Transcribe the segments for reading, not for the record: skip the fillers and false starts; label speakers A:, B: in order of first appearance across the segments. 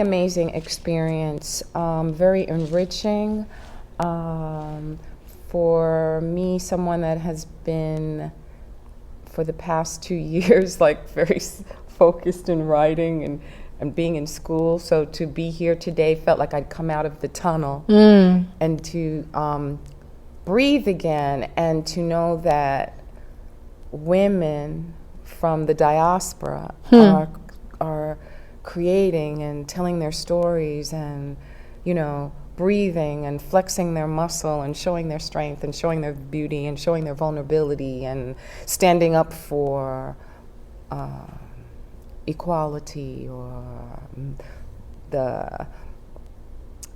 A: amazing experience, very enriching. For me, someone that has been, for the past 2 years, like very focused in writing and being in school. So to be here today felt like I'd come out of the tunnel and to breathe again, and to know that women from the diaspora are creating and telling their stories and, you know, breathing and flexing their muscle and showing their strength and showing their beauty and showing their vulnerability and standing up for equality or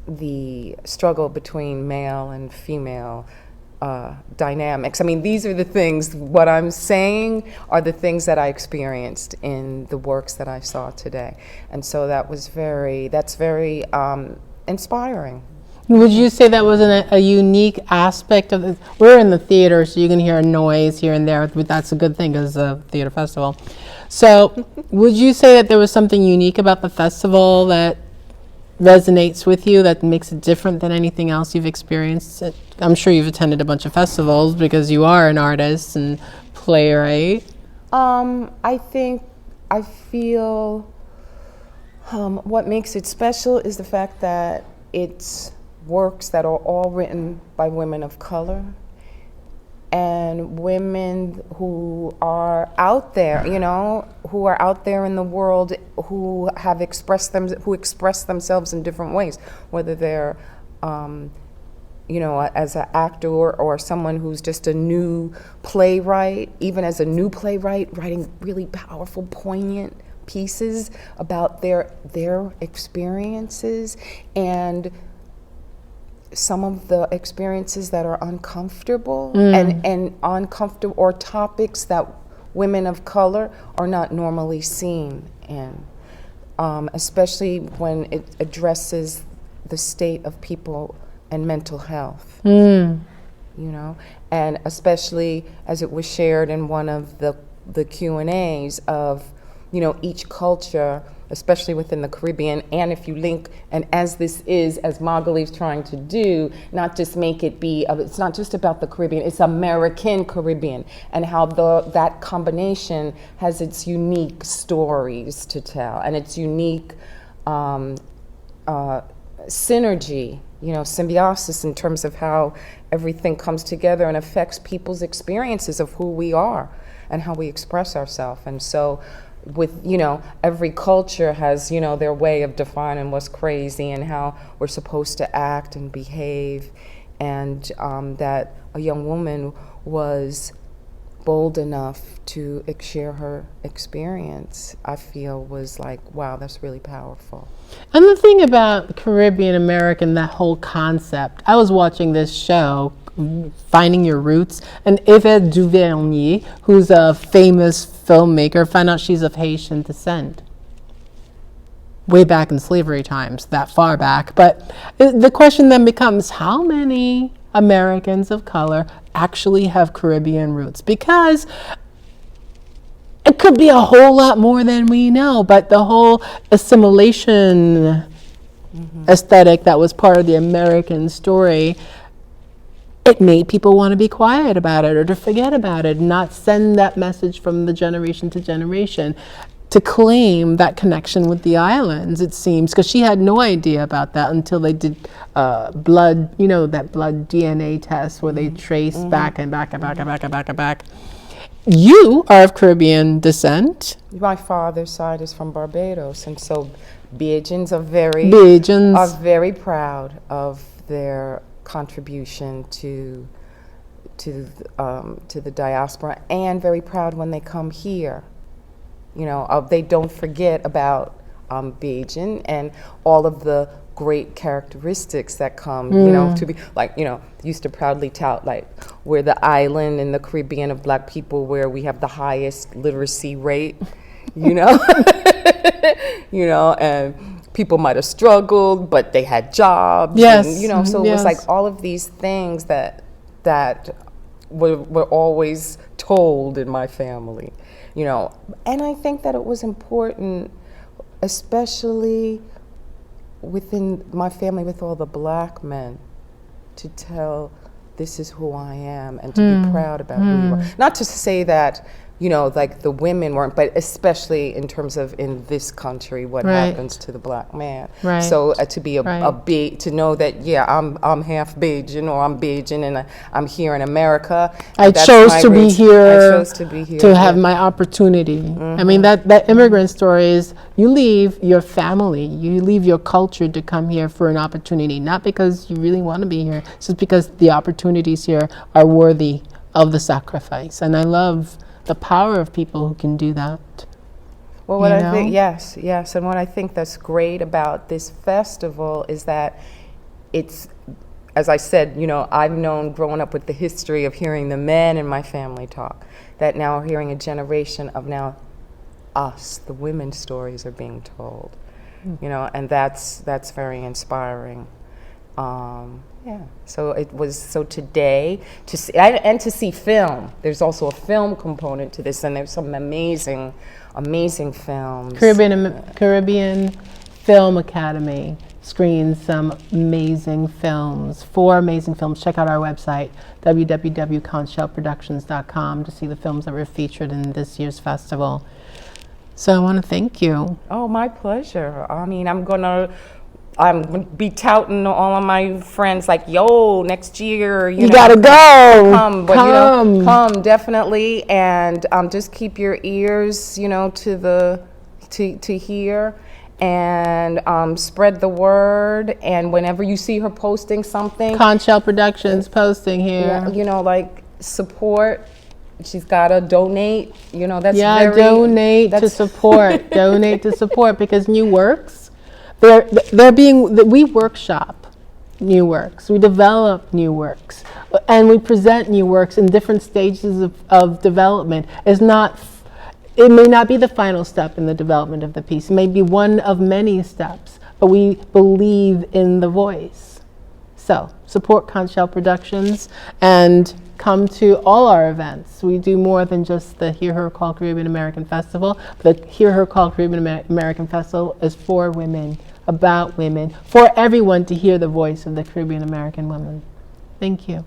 A: the struggle between male and female dynamics. I mean, these are the things, what I'm saying are the things that I experienced in the works that I saw today. And so that's very inspiring.
B: Would you say that was a unique aspect of it? We're in the theater, so you can hear noise here and there, but that's a good thing because it's a theater festival. So would you say that there was something unique about the festival that resonates with you, that makes it different than anything else you've experienced? I'm sure you've attended a bunch of festivals because you are an artist and playwright.
A: I feel what makes it special is the fact that it's works that are all written by women of color and women who are out there, you know, who are out there in the world, who have expressed themselves in different ways, whether they're, you know, as an actor or someone who's just a new playwright, even as a new playwright, writing really powerful, poignant pieces about their experiences, and some of the experiences that are uncomfortable and uncomfortable, or topics that women of color are not normally seen in, especially when it addresses the state of people and mental health, you know, and especially as it was shared in one of the Q&As of, you know, each culture, especially within the Caribbean, and if you link, and as Magaly's trying to do, not just make it be, it's not just about the Caribbean, it's American Caribbean, and how that combination has its unique stories to tell, and its unique synergy, you know, symbiosis in terms of how everything comes together and affects people's experiences of who we are and how we express ourselves. And so, with, you know, every culture has, you know, their way of defining what's crazy and how we're supposed to act and behave, and that a young woman was bold enough to share her experience, I feel was like, wow, that's really powerful.
B: And the thing about Caribbean American, that whole concept, I was watching this show, Finding Your Roots, and Yvette Duvernay, who's a famous filmmaker, found out she's of Haitian descent. Way back in slavery times, that far back. But the question then becomes, how many Americans of color actually have Caribbean roots? Because it could be a whole lot more than we know, but the whole assimilation aesthetic that was part of the American story, it made people want to be quiet about it or to forget about it, not send that message from the generation to generation to claim that connection with the islands, it seems, because she had no idea about that until they did blood, you know, that blood DNA test where they trace back and back and back and back and back and back. You are of Caribbean descent.
A: My father's side is from Barbados, and so Bajans are very proud of their contribution to the diaspora, and very proud when they come here. You know, they don't forget about Bajan and all of the great characteristics that come, you know, to be like, you know, used to proudly tout like we're the island in the Caribbean of Black people where we have the highest literacy rate, you know, you know, and people might have struggled, but they had jobs.
B: Yes.
A: And, you know, so it was like all of these things that were always told in my family, you know. And I think that it was important, especially within my family with all the black men to tell this is who I am and to be proud about who you are. Not to say that, like the women weren't, but especially in terms of in this country, what happens to the black man.
B: Right.
A: So to be to know that, I'm half beige, I'm Bajan and I'm here in America.
B: I chose to be here to have my opportunity. I mean, that immigrant story is you leave your family, you leave your culture to come here for an opportunity, not because you really want to be here, it's just because the opportunities here are worthy of the sacrifice. And I love the power of people who can do that.
A: Well, what I think, yes, and what I think that's great about this festival is that it's, as I said, I've known growing up with the history of hearing the men in my family talk, that now hearing a generation of now us, the women's stories are being told, and that's very inspiring. So it was, so today to see, and to see film. There's also a film component to this, and there's some amazing films.
B: Caribbean Film Academy screens some amazing films, 4 amazing films. Check out our website, www.conchellproductions.com, to see the films that were featured in this year's festival. So I want to thank you.
A: Oh, my pleasure. I mean, I'm gonna be touting all of my friends like, yo, next year,
B: you gotta go.
A: Come definitely, and just keep your ears, to hear, and spread the word. And whenever you see her posting something,
B: Conchell Productions posting here,
A: like support. She's gotta donate. That's
B: donate to support. Donate to support, because new works. We workshop new works, we develop new works, and we present new works in different stages of development. It may not be the final step in the development of the piece, it may be one of many steps, but we believe in the voice. So support Conchell Productions and come to all our events. We do more than just the Hear Her Call Caribbean American Festival. The Hear Her Call Caribbean American Festival is for women, about women, for everyone to hear the voice of the Caribbean American woman. Thank you.